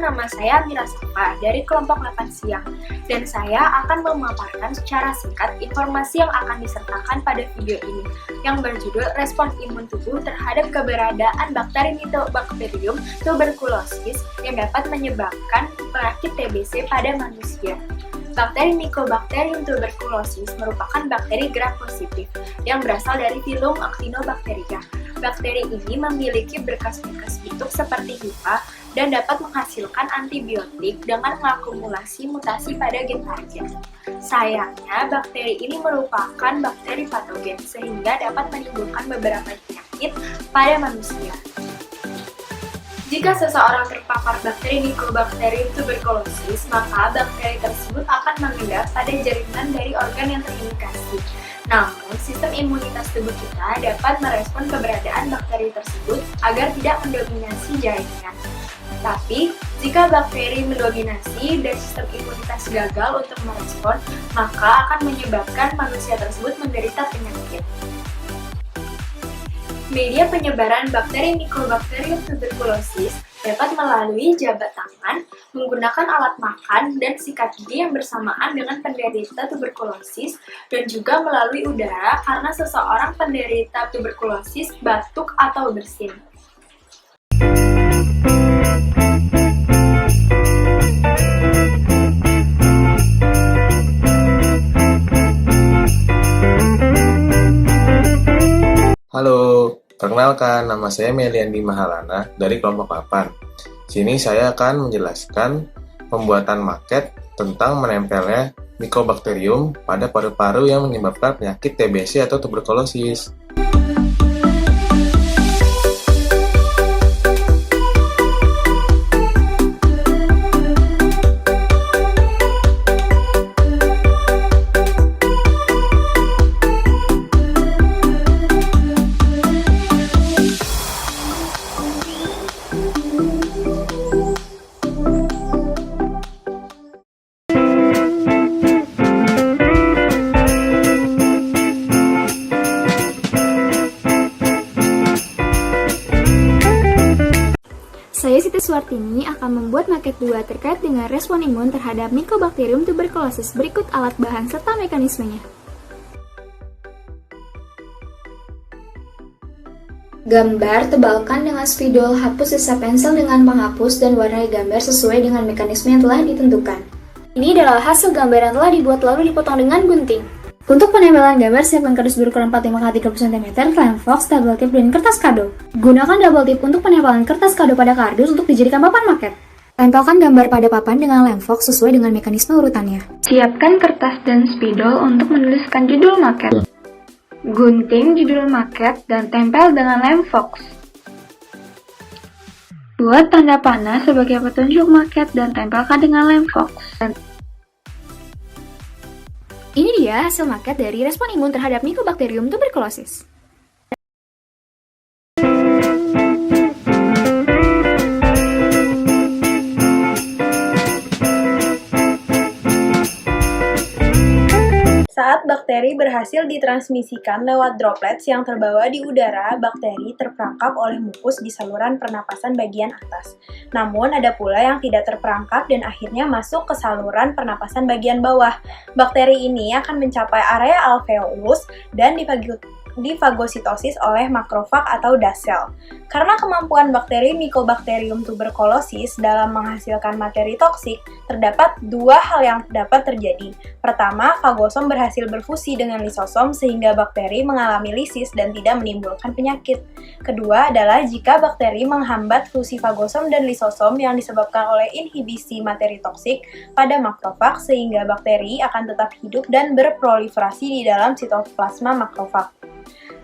nama saya Mira Safa dari kelompok 8 siang dan saya akan memaparkan secara singkat informasi yang akan disertakan pada video ini yang berjudul Respon Imun Tubuh Terhadap Keberadaan Bakteri Mycobacterium tuberculosis yang dapat menyebabkan penyakit TBC pada manusia. Bakteri Mycobacterium tuberculosis merupakan bakteri gram positif yang berasal dari filum Actinobacteria. Bakteri ini memiliki berkas-berkas bentuk seperti hifa dan dapat menghasilkan antibiotik dengan mengakumulasi mutasi pada gen target. Sayangnya, bakteri ini merupakan bakteri patogen sehingga dapat menimbulkan beberapa penyakit pada manusia. Jika seseorang terpapar bakteri Mycobacterium tuberculosis, maka bakteri tersebut akan mengendap pada jaringan dari organ yang terindikasi. Namun, sistem imunitas tubuh kita dapat merespon keberadaan bakteri tersebut agar tidak mendominasi jaringan. Tapi, jika bakteri mendominasi dan sistem imunitas gagal untuk merespon, maka akan menyebabkan manusia tersebut menderita penyakit. Media penyebaran bakteri Mycobacterium tuberculosis dapat melalui jabat tangan, menggunakan alat makan, dan sikat gigi yang bersamaan dengan penderita tuberkulosis, dan juga melalui udara karena seseorang penderita tuberkulosis batuk atau bersin. Halo, perkenalkan nama saya Meliandi Mahalana dari kelompok 8. Sini saya akan menjelaskan pembuatan maket tentang menempelnya Mycobacterium pada paru-paru yang menyebabkan penyakit TBC atau tuberkulosis. Saya Siti Suwartini akan membuat maket 2 terkait dengan respon imun terhadap Mycobacterium tuberculosis. Berikut alat bahan serta mekanismenya. Gambar tebalkan dengan spidol, hapus sisa pensil dengan penghapus, dan warnai gambar sesuai dengan mekanisme yang telah ditentukan. Ini adalah hasil gambar yang telah dibuat lalu dipotong dengan gunting. Untuk penempelan gambar, siapkan kardus berukuran 45x30 cm, lem fox, double tip, dan kertas kado. Gunakan double tip untuk penempelan kertas kado pada kardus untuk dijadikan papan maket. Tempelkan gambar pada papan dengan lem fox sesuai dengan mekanisme urutannya. Siapkan kertas dan spidol untuk menuliskan judul maket. Gunting judul maket dan tempel dengan lem fox. Buat tanda panah sebagai petunjuk maket dan tempelkan dengan lem fox. Ini dia hasil maket dari respon imun terhadap Mycobacterium tuberculosis. Saat bakteri berhasil ditransmisikan lewat droplets yang terbawa di udara, bakteri terperangkap oleh mukus di saluran pernapasan bagian atas. Namun, ada pula yang tidak terperangkap dan akhirnya masuk ke saluran pernapasan bagian bawah. Bakteri ini akan mencapai area alveolus dan difagositosis oleh makrofag atau das sel. Karena kemampuan bakteri Mycobacterium tuberculosis dalam menghasilkan materi toksik, terdapat dua hal yang dapat terjadi. Pertama, fagosom berhasil berfusi dengan lisosom sehingga bakteri mengalami lisis dan tidak menimbulkan penyakit. Kedua adalah jika bakteri menghambat fusi fagosom dan lisosom yang disebabkan oleh inhibisi materi toksik pada makrofag sehingga bakteri akan tetap hidup dan berproliferasi di dalam sitoplasma makrofag.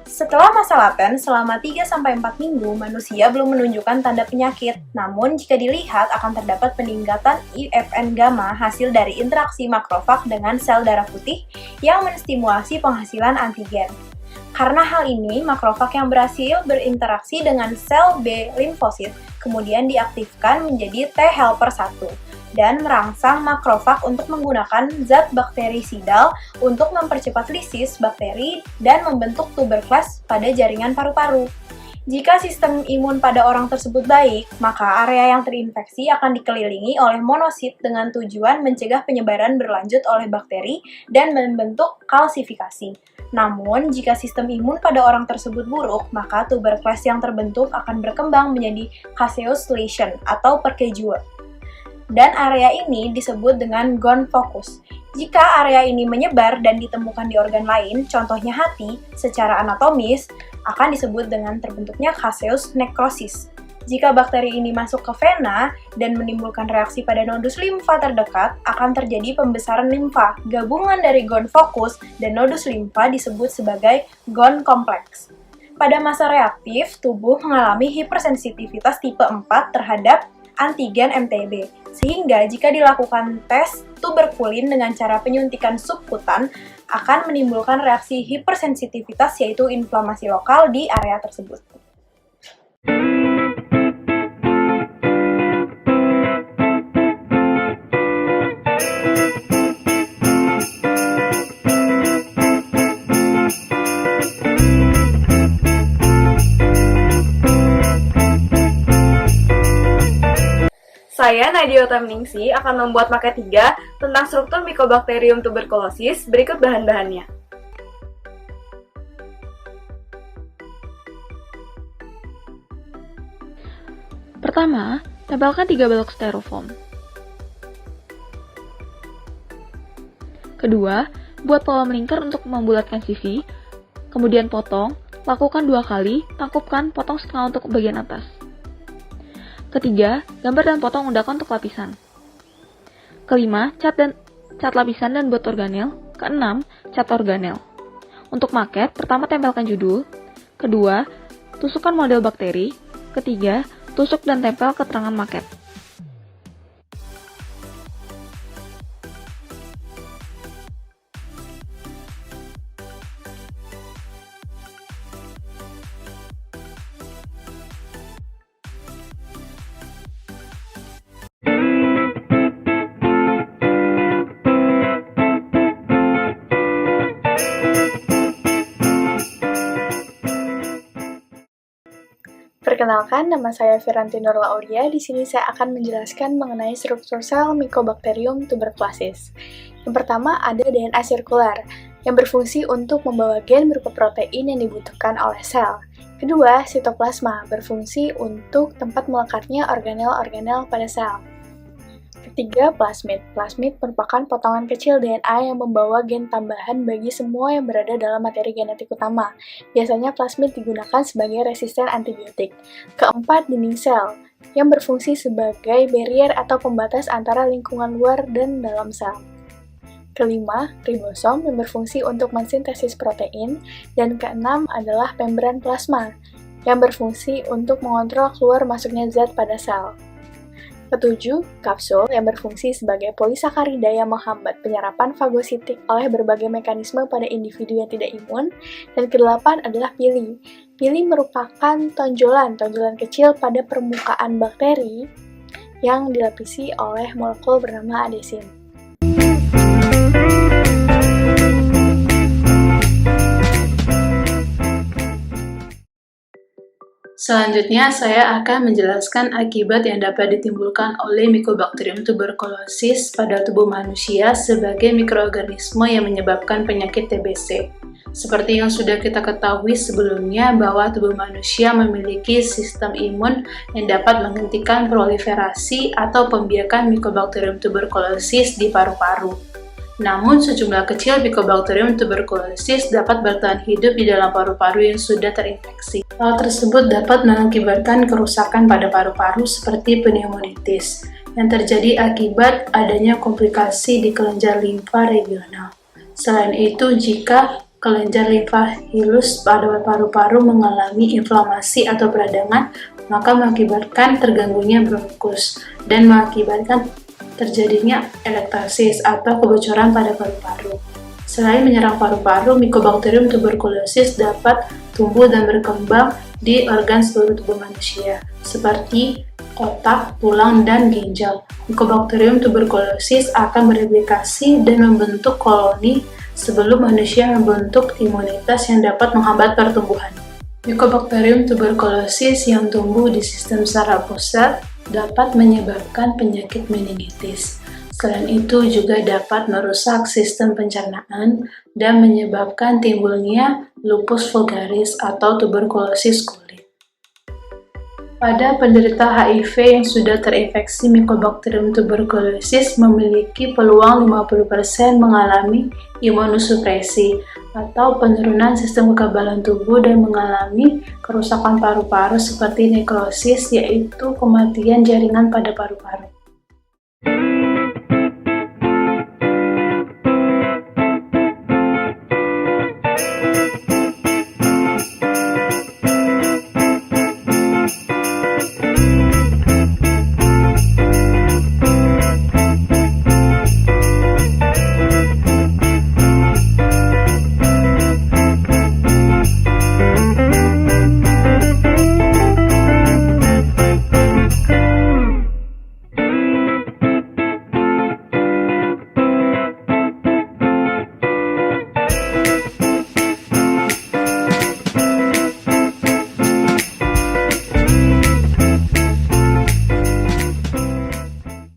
Setelah masa laten selama 3-4 minggu, manusia belum menunjukkan tanda penyakit. Namun, jika dilihat akan terdapat peningkatan IFN gamma hasil dari interaksi makrofag dengan sel darah putih yang menstimulasi penghasilan antigen. Karena hal ini, makrofag yang berhasil berinteraksi dengan sel B limfosit kemudian diaktifkan menjadi T helper 1 dan merangsang makrofag untuk menggunakan zat bakterisidal untuk mempercepat lisis bakteri dan membentuk tuberklas pada jaringan paru-paru. Jika sistem imun pada orang tersebut baik, maka area yang terinfeksi akan dikelilingi oleh monosit dengan tujuan mencegah penyebaran berlanjut oleh bakteri dan membentuk kalsifikasi. Namun, jika sistem imun pada orang tersebut buruk, maka tuberkulosis yang terbentuk akan berkembang menjadi caseous lesion atau perkejuan. Dan area ini disebut dengan gonfokus. Jika area ini menyebar dan ditemukan di organ lain, contohnya hati, secara anatomis akan disebut dengan terbentuknya caseous necrosis. Jika bakteri ini masuk ke vena dan menimbulkan reaksi pada nodus limfa terdekat, akan terjadi pembesaran limfa. Gabungan dari gonfokus dan nodus limfa disebut sebagai gonkompleks. Pada masa reaktif, tubuh mengalami hipersensitivitas tipe 4 terhadap antigen MTB, sehingga jika dilakukan tes tuberkulin dengan cara penyuntikan subkutan, akan menimbulkan reaksi hipersensitivitas yaitu inflamasi lokal di area tersebut. Saya, Nadia Otamningsi, akan membuat maket 3 tentang struktur Mycobacterium tuberculosis. Berikut bahan-bahannya. Pertama, tempelkan 3 balok styrofoam. Kedua, buat pola melingkar untuk membulatkan sisi. Kemudian potong, lakukan 2 kali, tangkupkan, potong setengah untuk bagian atas. Ketiga, gambar dan potong undakan untuk lapisan. Kelima, cat lapisan dan buat organel. Keenam, cat organel. Untuk maket, pertama tempelkan judul. Kedua, tusukkan model bakteri. Ketiga, tusuk dan tempel keterangan maket. Perkenalkan, nama saya Firanti Nurla Aulia. Di sini saya akan menjelaskan mengenai struktur sel Mycobacterium tuberculosis. Yang pertama ada DNA sirkular, yang berfungsi untuk membawa gen berupa protein yang dibutuhkan oleh sel. Kedua, sitoplasma, berfungsi untuk tempat melekatnya organel-organel pada sel. Ketiga, plasmid. Plasmid merupakan potongan kecil DNA yang membawa gen tambahan bagi semua yang berada dalam materi genetik utama. Biasanya plasmid digunakan sebagai resisten antibiotik. Keempat, dinding sel, yang berfungsi sebagai barrier atau pembatas antara lingkungan luar dan dalam sel. Kelima, ribosom yang berfungsi untuk mensintesis protein. Dan keenam adalah membran plasma, yang berfungsi untuk mengontrol keluar masuknya zat pada sel. Ketujuh, kapsul yang berfungsi sebagai polisakarida yang menghambat penyerapan fagositik oleh berbagai mekanisme pada individu yang tidak imun. Dan kedelapan adalah pili. Pili merupakan tonjolan kecil pada permukaan bakteri yang dilapisi oleh molekul bernama adesin. Selanjutnya, saya akan menjelaskan akibat yang dapat ditimbulkan oleh Mycobacterium tuberculosis pada tubuh manusia sebagai mikroorganisme yang menyebabkan penyakit TBC. Seperti yang sudah kita ketahui sebelumnya bahwa tubuh manusia memiliki sistem imun yang dapat menghentikan proliferasi atau pembiakan Mycobacterium tuberculosis di paru-paru. Namun, sejumlah kecil Mycobacterium tuberculosis dapat bertahan hidup di dalam paru-paru yang sudah terinfeksi. Hal tersebut dapat mengakibatkan kerusakan pada paru-paru seperti pneumonitis, yang terjadi akibat adanya komplikasi di kelenjar limfa regional. Selain itu, jika kelenjar limfa hilus pada paru-paru mengalami inflamasi atau peradangan, maka mengakibatkan terganggunya bronkus dan mengakibatkan terjadinya elektasis atau kebocoran pada paru-paru. Selain menyerang paru-paru, Mycobacterium tuberculosis dapat tumbuh dan berkembang di organ seluruh tubuh manusia, seperti otak, tulang, dan ginjal. Mycobacterium tuberculosis akan bereplikasi dan membentuk koloni sebelum manusia membentuk imunitas yang dapat menghambat pertumbuhan. Mycobacterium tuberculosis yang tumbuh di sistem saraf pusat dapat menyebabkan penyakit meningitis. Selain itu juga dapat merusak sistem pencernaan dan menyebabkan timbulnya lupus vulgaris atau tuberkulosis kulit. Pada penderita HIV yang sudah terinfeksi Mycobacterium tuberculosis memiliki peluang 50% mengalami imunosupresi atau penurunan sistem kekebalan tubuh dan mengalami kerusakan paru-paru seperti nekrosis, yaitu kematian jaringan pada paru-paru.